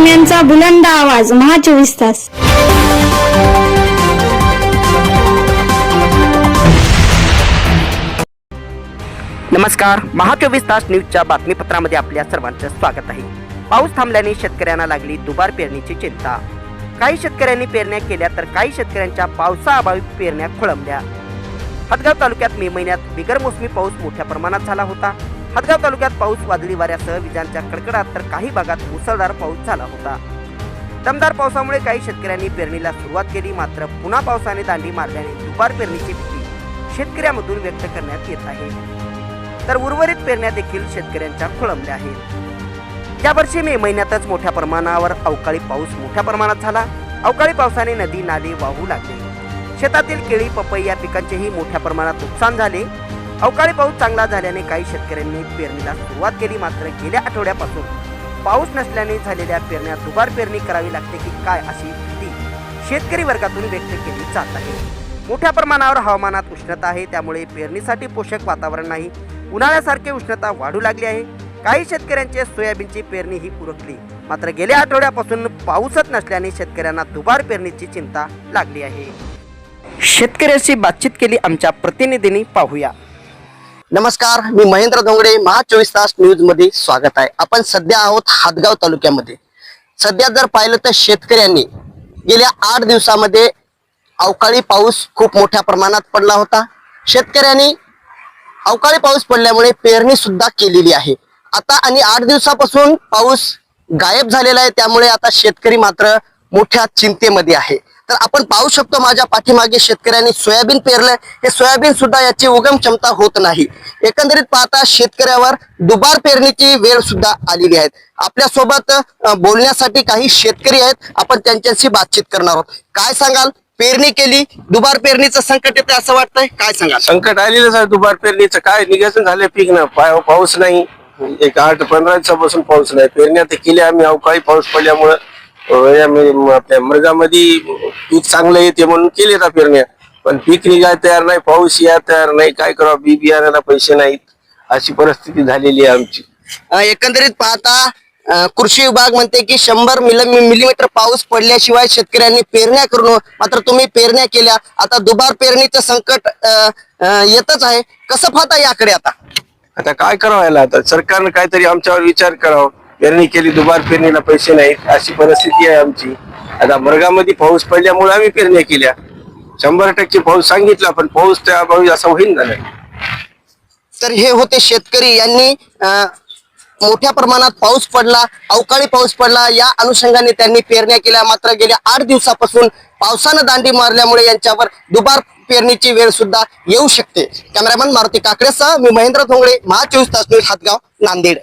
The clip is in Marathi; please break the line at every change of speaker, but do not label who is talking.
बातम्यांचा बुलंद आवाज महा 24 तास।
नमस्कार, महा 24 तास न्यूजच्या बातमीपत्रामध्ये आपल्या सर्वांचं स्वागत आहे। पाऊस थांबल्याने शेतकऱ्यांना लागली दुबार पेरणीची चिंता। काही शेतकऱ्यांनी पेरण्या केल्या तर काही शेतकऱ्यांच्या पावसाअभावी पेरण्या खोळंबल्या। हदगाव तालुक्यात मे महिन्यात बिगर मोसमी पाऊस मोठ्या प्रमाणात झाला होता। हदगाव तालुक्यात पाऊस वादळी वाऱ्यासह विजांच्या कडकडाट तर काही भागात मुसळधार पाऊस झाला होता। दमदार पावसामुळे काही शेतकऱ्यांनी पेरणीला सुरुवात केली, मात्र पुन्हा पावसाने दांडी मारल्याने दुबार पेरणीची भीती शेतकऱ्यांमधून व्यक्त करण्यात येत आहे, तर उर्वरित पेरण्या देखील शेतकऱ्यांच्या खोळंबल्या आहेत। यावर्षी मे महिन्यातच मोठ्या प्रमाणावर अवकाळी पाऊस मोठ्या प्रमाणात झाला। अवकाळी पावसाने नदी नाले वाहू लागले। शेतातील केळी पपई या पिकांचेही मोठ्या प्रमाणात नुकसान झाले। अवकाळी पाऊस चांगला झाल्याने काही शेतकऱ्यांनी पेरणीला सुरुवात केली, मात्र गेल्या आठवड्यापासून पाऊस नसल्याने झालेल्या पेरण्या दुबार पेरणी करावी लागते की काय अशी भीती शेतकरी वर्गातून व्यक्त केली जात आहे। मोठ्या प्रमाणावर हवामानात उष्णता आहे, त्यामुळे पेरणीसाठी पोषक वातावरण नाही। उन्हाळ्यासारखी उष्णता वाढू लागली आहे। काही शेतकऱ्यांचे सोयाबीनची पेरणी ही उरकली, मात्र गेल्या आठवड्यापासून पाऊसच नसल्याने शेतकऱ्यांना दुबार पेरणीची चिंता लागली आहे। शेतकऱ्यांशी बातचीत केली आमच्या प्रतिनिधींनी, पाहूया।
नमस्कार, मी महेंद्र धोंगडे, महा 24 तास न्यूज मध्ये स्वागत आहे। आपण सध्या आहोत हदगाव तालुक्यामध्ये। सध्या जर पाहिलं तर शेतकऱ्यांनी गेल्या 8 दिवसामध्ये अवकाळी पाऊस खूप मोठ्या प्रमाणात पडला होता। शेतकऱ्यांनी अवकाळी पाऊस पडल्यामुळे पेरणी सुद्धा केलेली आहे। आता आणि 8 दिवसापासून पाऊस गायब झालेला आहे, त्यामुळे आता शेतकरी मात्र मोठ्या चिंतेमध्ये आहे। तर आपण पाहू शकतो माझ्या पाठीमागे शेतकऱ्यांनी सोयाबीन पेरलंय। हे सोयाबीन सुद्धा याची उगम क्षमता होत नाही। एकंदरीत पाहता शेतकऱ्यावर दुबार पेरणीची वेळ सुद्धा आलेली आहे। आपल्या सोबत बोलण्यासाठी काही शेतकरी आहेत, आपण त्यांच्याशी बातचीत करणार आहोत। काय सांगाल, पेरणी केली, दुबार पेरणीचं संकट येते असं वाटतंय, काय सांगाल?
संकट आलेलंच आहे दुबार पेरणीचं। काय निघायचं झालं पीक ना, पाऊस नाही। एक 8-15 दिवसापासून पाऊस नाही। पेरण्या तर केल्या आम्ही, अवकाळी पाऊस पडल्यामुळं आपल्या मृगामध्ये पीक चांगलं येते म्हणून केले ना पेरण्या, पण पीक निघाय तयार नाही, पाऊस या तयार नाही। काय करावं, बी बियाण्याला पैसे नाहीत, अशी परिस्थिती झालेली आहे आमची।
एकंदरीत पाहता कृषी विभाग म्हणते की 100 मिलीमीटर पाऊस पडल्याशिवाय शेतकऱ्यांनी पेरण्या करू, मात्र तुम्ही पेरण्या केल्या, आता दुबार पेरणीचं संकट येतच आहे। कसं पाहता याकडे?
आता काय करावं याला? आता सरकारनं काहीतरी आमच्यावर विचार करावा। पेरणी केली, दुबार पेरणीला पैसे नाहीत, अशी परिस्थिती आहे आमची। आता मृगामध्ये पाऊस पडल्यामुळे आम्ही पेरण्या केल्या। 100% पाऊस सांगितला, पण पाऊस त्या अभावी असा होईन झाला।
तर हे होते शेतकरी, यांनी मोठ्या प्रमाणात पाऊस पडला, अवकाळी पाऊस पडला, या अनुषंगाने त्यांनी पेरण्या केल्या, मात्र गेल्या 8 दिवसापासून पावसानं दांडी मारल्यामुळे यांच्यावर दुबार पेरणीची वेळ सुद्धा येऊ शकते। कॅमेरामन मारुती काकडेसह मी महेंद्र धोंगडे, महा 24 तास न्यूज, हदगाव, नांदेड।